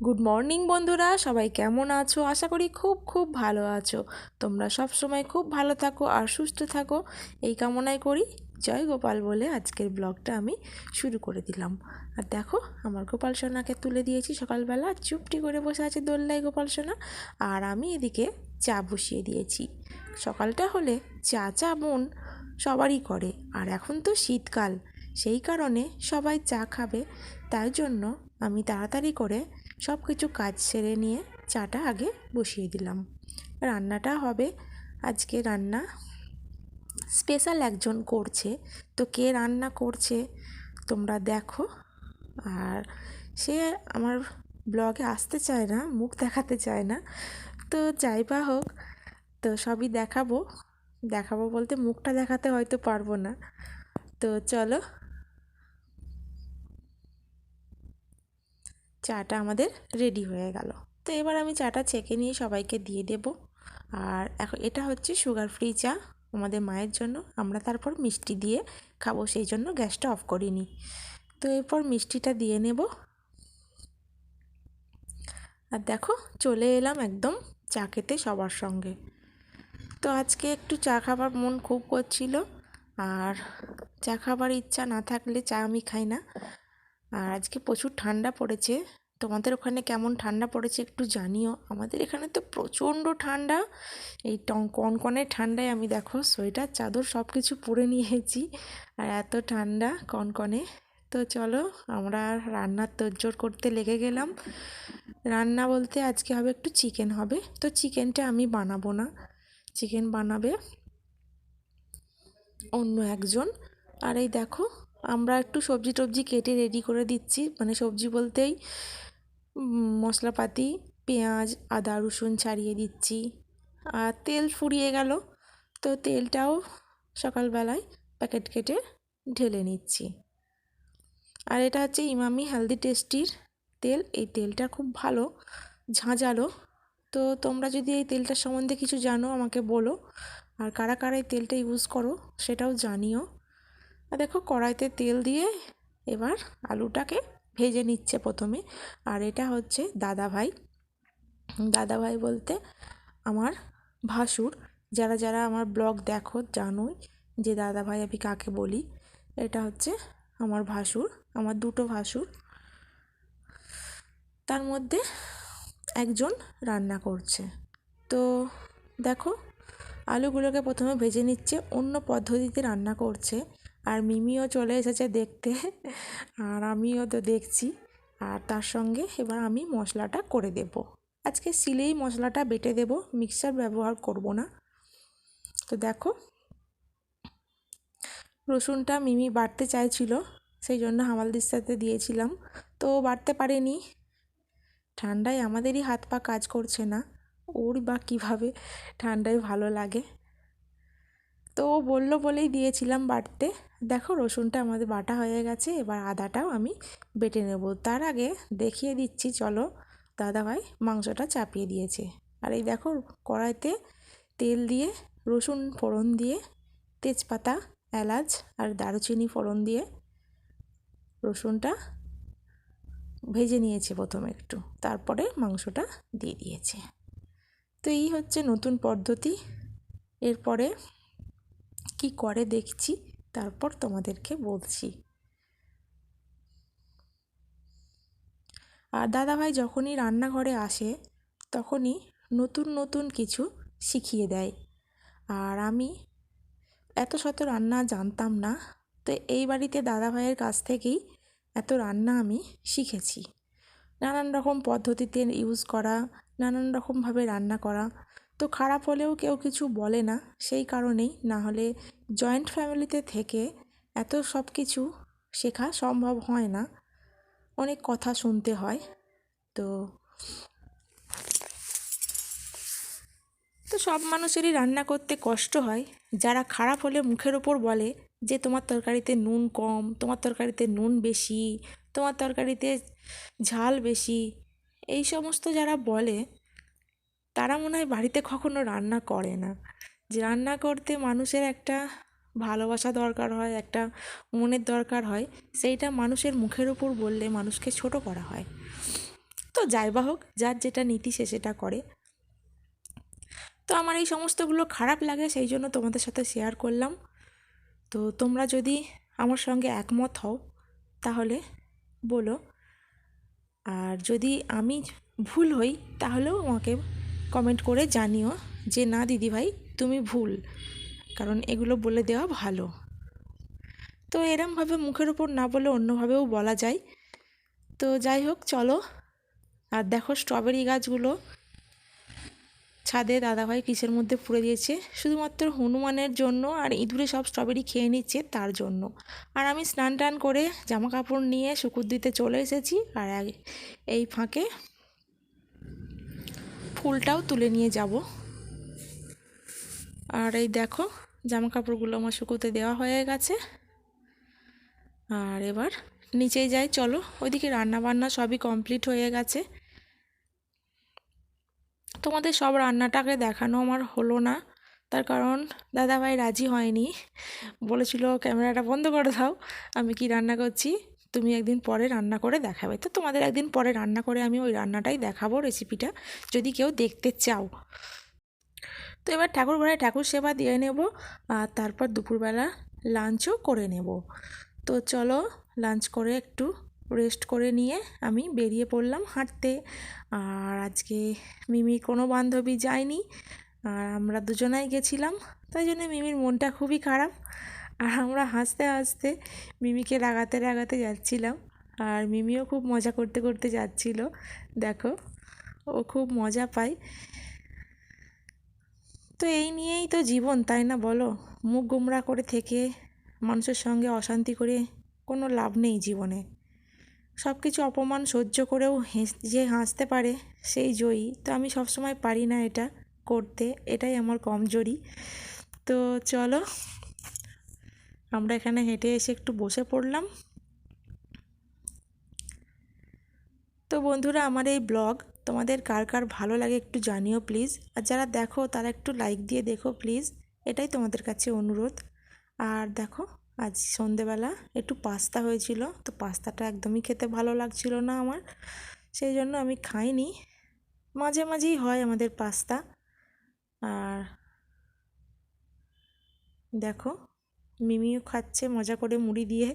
Good morning বন্ধুরা, সবাই কেমন আছো? আশা করি খুব খুব ভালো আছো। তোমরা সব সময় খুব ভালো থাকো আর সুস্থ থাকো, এই কামনাই করি। জয় গোপাল বলে আজকের ব্লগটা আমি শুরু করে দিলাম। আর দেখো, আমার গোপাল সোনাকে তুলে দিয়েছি সকালবেলা, চুপটি করে বসে আছে দোলনায় গোপাল সোনা। আর আমি এদিকে চা বসিয়ে দিয়েছি। সকালটা হলে চা চা মন সবারই করে, আর এখন তো শীতকাল, সেই কারণে সবাই চা খাবে। তাই জন্য আমি তাড়াতাড়ি করে সব কিছু কাজ সেরে নিয়ে চাটা আগে বসিয়ে দিলাম। রান্নাটা হবে, আজকে রান্না স্পেশাল একজন করছে। তো কে রান্না করছে তোমরা দেখো। আর সে আমার ব্লগে আসতে চায় না, মুখ দেখাতে চায় না। তো যাই বা হোক, তো সবই দেখাবো। দেখাবো বলতে মুখটা দেখাতে হয়তো পারবো না। তো চলো, চাটা আমাদের রেডি হয়ে গেল। তো এবার আমি চাটা ছেঁকে নিয়ে সবাইকে দিয়ে দেব। আর এখন এটা হচ্ছে সুগার ফ্রি চা আমাদের মায়ের জন্য। আমরা তারপর মিষ্টি দিয়ে খাবো, সেই জন্য গ্যাসটা অফ করিনি। তো এরপর মিষ্টিটা দিয়ে নেব। আর দেখো, চলে এলাম একদম চা খেতে সবার সঙ্গে। তো আজকে একটু চা খাবার মন খুব করছিল, আর চা খাবার ইচ্ছা না থাকলে চা আমি খাই না। আর আজকে প্রচুর ঠান্ডা পড়েছে। তোমাদের ওখানে কেমন ঠান্ডা পড়েছে একটু জানিও। আমাদের এখানে তো প্রচণ্ড ঠান্ডা। এই কনকনে ঠান্ডায় আমি দেখো সোয়েটার চাদর সব কিছু পরে নিয়েছি, আর এত ঠান্ডা কনকনে। তো চলো, আমরা রান্নার তোড়জোড় করতে লেগে গেলাম। রান্না বলতে আজকে হবে একটু চিকেন হবে। তো চিকেনটা আমি বানাবো না, চিকেন বানাবে অন্য একজন। আর এই দেখো, আমরা একটু সবজি টবজি কেটে রেডি করে দিচ্ছি, মানে সবজি বলতেই মশলাপাতি, পেঁয়াজ আদা রসুন ছাড়িয়ে দিচ্ছি। আর তেল ফুরিয়ে গেল, তো তেলটাও সকালবেলায় প্যাকেট কেটে ঢেলে নিচ্ছি। আর এটা হচ্ছে ইমামি হেলদি টেস্টির তেল। এই তেলটা খুব ভালো, ঝাঁঝালো। তো তোমরা যদি এই তেলটার সম্বন্ধে কিছু জানো আমাকে বলো, আর কারা কারা এই তেলটা ইউজ করো সেটাও জানিও। আর দেখো, কড়াইতে তেল দিয়ে এবার আলুটাকে ভেজে নিচ্ছে প্রথমে। আর এটা হচ্ছে দাদাভাই। দাদাভাই বলতে আমার ভাসুর। যারা যারা আমার ব্লগ দেখো জানোই যে দাদাভাই আমি কাকে বলি। এটা হচ্ছে আমার ভাসুর, আমার দুটো ভাসুর, তার মধ্যে একজন রান্না করছে। তো দেখো, আলুগুলোকে প্রথমে ভেজে নিচ্ছে, অন্য পদ্ধতিতে রান্না করছে। আর মিমিও চলে এসেছে দেখতে, আর আমিও তো দেখছি। আর তার সঙ্গে এবার আমি মশলাটা করে দেব। আজকে শিলেই মশলাটা বেটে দেব, মিক্সার ব্যবহার করব না। তো দেখো, রসুনটা মিমি বাটতে চাইছিল, সেই জন্য হামালদির সাথে দিয়েছিলাম। তো বাটতে পারেনি, ঠান্ডায় আমাদেরই হাত পা কাজ করছে না, ওর বা কীভাবে ঠান্ডায় ভালো লাগে। তো ও বললো বলেই দিয়েছিলাম বাটতে। দেখো, রসুনটা আমাদের বাটা হয়ে গেছে, এবার আদাটাও আমি বেটে নেব। তার আগে দেখিয়ে দিচ্ছি, চলো। দাদাভাই মাংসটা চাপিয়ে দিয়েছে। আর এই দেখো, কড়াইতে তেল দিয়ে রসুন ফোড়ন দিয়ে তেজপাতা এলাচ আর দারুচিনি ফোড়ন দিয়ে রসুনটা ভেজে নিয়েছে প্রথমে একটু, তারপরে মাংসটা দিয়ে দিয়েছে। তো এই হচ্ছে নতুন পদ্ধতি। এরপরে কি করে দেখছি, তারপর তোমাদেরকে বলছি। আর দাদাভাই যখনই রান্নাঘরে আসে তখনই নতুন নতুন কিছু শিখিয়ে দেয়। আর আমি এত শত রান্না জানতাম না। তো এই বাড়িতে দাদাভাইয়ের কাছ থেকেই এত রান্না আমি শিখেছি। নানান রকম পদ্ধতিতে ইউজ করা, নানান রকমভাবে রান্না করা। তো খারাপ হলেও কেউ কিছু বলে না, সেই কারণেই। না হলে জয়েন্ট ফ্যামিলিতে থেকে এত সব কিছু শেখা সম্ভব হয় না, অনেক কথা শুনতে হয়। তো তো সব মানুষেরই রান্না করতে কষ্ট হয়। যারা খারাপ হলে মুখের ওপর বলে যে তোমার তরকারিতে নুন কম, তোমার তরকারিতে নুন বেশি, তোমার তরকারিতে ঝাল বেশি, এই সমস্ত যারা বলে তারা মনে হয় বাড়িতে কখনো রান্না করে না। যে রান্না করতে মানুষের একটা ভালোবাসা দরকার হয়, একটা মনের দরকার হয়, সেইটা মানুষের মুখের উপর বললে মানুষকে ছোট করা হয়। তো তো যাই বা হোক, যার যেটা নীতি সে সেটা করে। তো আমার এই সমস্তগুলো খারাপ লাগে, সেই জন্য তোমাদের সাথে শেয়ার করলাম। তো তোমরা যদি আমার সঙ্গে একমত হও তাহলে বলো, আর যদি আমি ভুল হই তাহলেও আমাকে কমেন্ট করে জানিও যে না দিদিভাই তুমি ভুল, কারণ এগুলো বলে দেওয়া ভালো। তো এরমভাবে মুখের ওপর না বলে অন্যভাবেও বলা যায়। তো যাই হোক, চলো। আর দেখো স্ট্রবেরি গাছগুলো ছাদে দাদাভাই কিসের মধ্যে পুড়ে দিয়েছে, শুধুমাত্র হনুমানের জন্য, আর ইঁদুরে সব স্ট্রবেরি খেয়ে নিচ্ছে তার জন্য। আর আমি স্নান টান করে জামা কাপড় নিয়ে শুকুর দিতে চলে এসেছি, আর এই ফাঁকে ফুলটাও তুলে নিয়ে যাব। আর এই দেখো জামা কাপড়গুলো আমার শুকোতে দেওয়া হয়ে গেছে। আর এবার নিচেই যাই, চলো। ওইদিকে রান্না বান্না সবই কমপ্লিট হয়ে গেছে। তোমাদের সব রান্নাটাকে দেখানো আমার হলো না, তার কারণ দাদাভাই রাজি হয়নি, বলেছিল ক্যামেরাটা বন্ধ করে দাও, আমি কি রান্না করছি তুমি একদিন পরে রান্না করে দেখাবে। তো তোমাদের একদিন পরে রান্না করে আমি ওই রান্নাটাই দেখাবো, রেসিপিটা, যদি কেউ দেখতে চাও। তো এবার ঠাকুর ঘরে ঠাকুর সেবা দিয়ে নেব, আর তারপর দুপুরবেলা লাঞ্চও করে নেব। তো চলো, লাঞ্চ করে একটু রেস্ট করে নিয়ে আমি বেরিয়ে পড়লাম হাঁটতে। আর আজকে মিমির কোনো বান্ধবী যায়নি, আর আমরা দুজনাই গেছিলাম, তাই জন্য মিমির মনটা খুবই খারাপ। আর আমরা হাসতে হাসতে মিমিকে রাগাতে রাগাতে যাচ্ছিলাম, আর মিমিও খুব মজা করতে করতে যাচ্ছিল। দেখো, ও খুব মজা পায়। তো এই নিয়েই তো জীবন, তাই না বলো? মুখ গোমড়া করে থেকে মানুষের সঙ্গে অশান্তি করে কোনো লাভ নেই জীবনে। সব কিছু অপমান সহ্য করেও যে হাসতে পারে সেই জয়ী। তো আমি সবসময় পারি না এটা করতে, এটাই আমার কমজোরি। তো চলো, আমরা এখানে হেঁটে এসে একটু বসে পড়লাম। তো বন্ধুরা, আমার এই ব্লগ তোমাদের কার কার ভালো লাগে একটু জানিও প্লিজ, আর যারা দেখো তারা একটু লাইক দিয়ে দেখো প্লিজ, এটাই তোমাদের কাছে অনুরোধ। আর দেখো, আজ সন্ধেবেলা একটু পাস্তা হয়েছিল, তো পাস্তাটা একদমই খেতে ভালো লাগছিল না আমার, সেই জন্য আমি খাইনি। মাঝে মাঝেই হয় আমাদের পাস্তা। আর দেখো, মিমিও খাচ্ছে মজা করে মুড়ি দিয়ে।